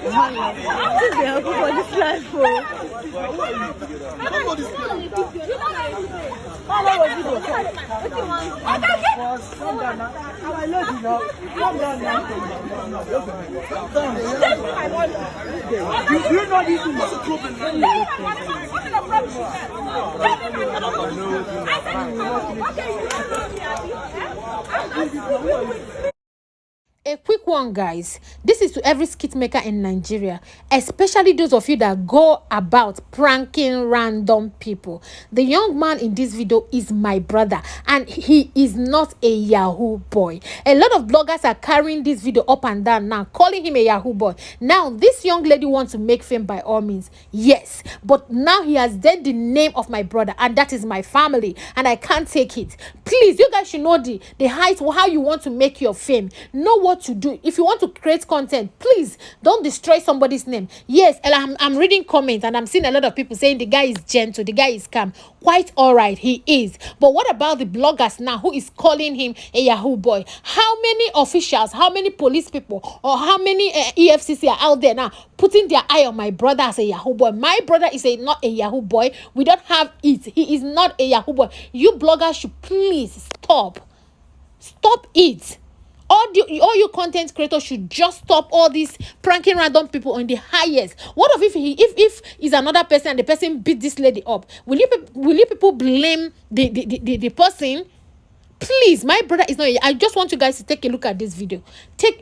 This is the Hookup for this life. You know this is a problem. A quick one, guys. This is to every skit maker in Nigeria, especially those of you that go about pranking random people. The young man in this video is my brother, and he is not a Yahoo boy. A lot of bloggers are carrying this video up and down now, calling him a Yahoo boy. Now, this young lady wants to make fame by all means, yes, but now he has said the name of my brother, and that is my family, and I can't take it. Please, you guys should know the height, how you want to make your fame. Know what to do. If you want to create content, please don't destroy somebody's name. Yes, I'm reading comments and I'm seeing a lot of people saying the guy is gentle, the guy is calm. Quite all right, he is. But what about the bloggers now who is calling him a Yahoo boy? How many officials, how many police people, or how many EFCC are out there now putting their eye on my brother as a Yahoo boy? My brother is not a Yahoo boy. We don't have it. He is not a Yahoo boy. You bloggers should please stop it. All you content creators should just stop all these pranking random people on the highest. What if is another person and the person beat this lady up? Will you people blame the person? Please, my brother is not. I just want you guys to take a look at this video.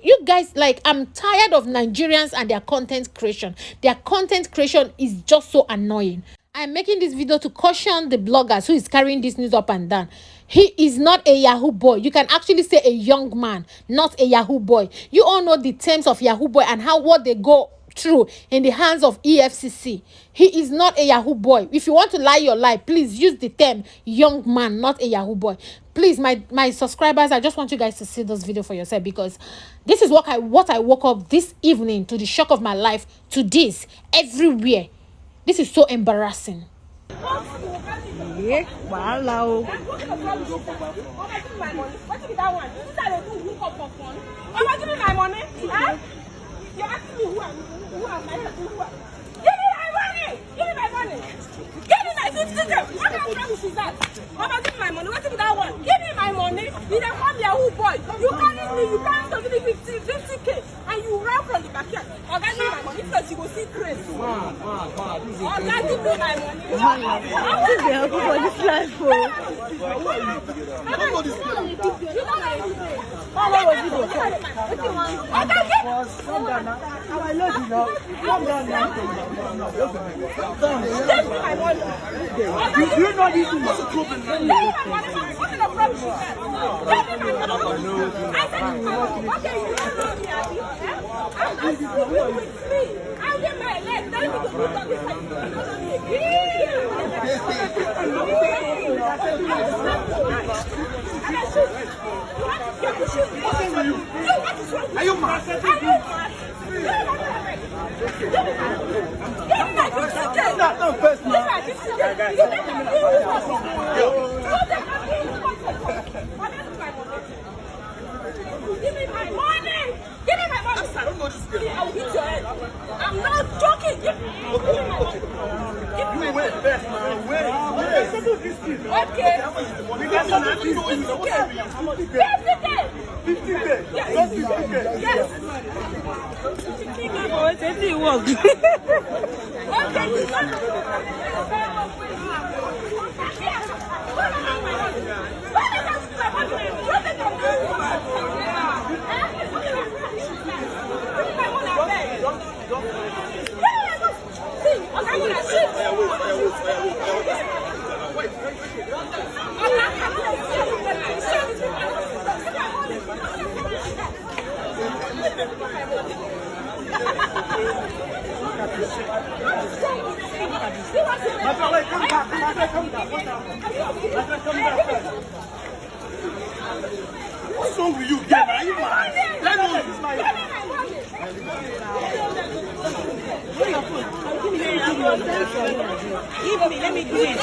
You guys, like, I'm tired of Nigerians and their content creation. Their content creation is just so annoying. I'm making this video to caution the bloggers who is carrying this news up and down. He is not a Yahoo boy. You can actually say a young man, not a Yahoo boy. You all know the terms of Yahoo boy and what they go through in the hands of EFCC. He is not a Yahoo boy. If you want to lie your lie, please use the term young man, not a Yahoo boy. Please, my subscribers, I just want you guys to see this video for yourself, because this is what I woke up this evening to, the shock of my life, to this everywhere. This is so embarrassing. Yeah, wow. You're asking me who am I? Give me my money! Give me my money! Give me my 50K! What kind of promise is that? Mama, give me my money. What is that one? Give me my money! You don't come Yahoo boy. You promised me you can't give me 50K and you run from the backyard. Oh, give me my money because you will see grace. Oh, God, give me my money. This is the Hookup for this life. You know this is a problem. What kind of problem is that? I said, okay, you don't know me, I'm sleeping with me. I'll get my leg. Tell me to look at Are you mad? Give me my money! Give me my money! I don't know this girl. I'll hit your head. I'm not joking. Give me my money. Give me my money. Okay. We got something to do. 50K. 50K. Yes. 50K. Yes. What's wrong with you, girl? Are you mad? Let me use my Give me, let me do it.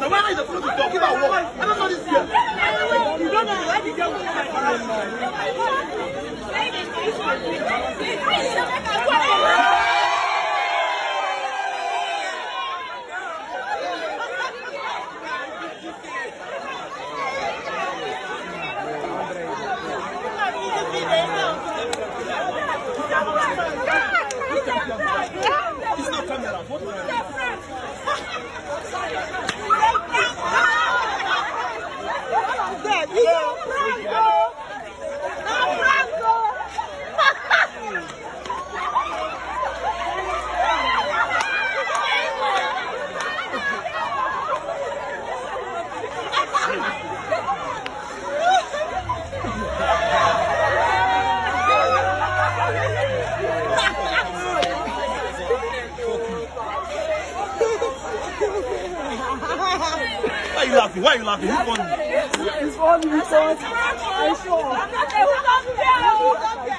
Now why are you supposed to talk about what? I don't know this girl. You don't know why the girl was It's not camera. Why are you laughing? Why are you laughing? Who's funny? It's funny because I saw. I'm not a hookup girl.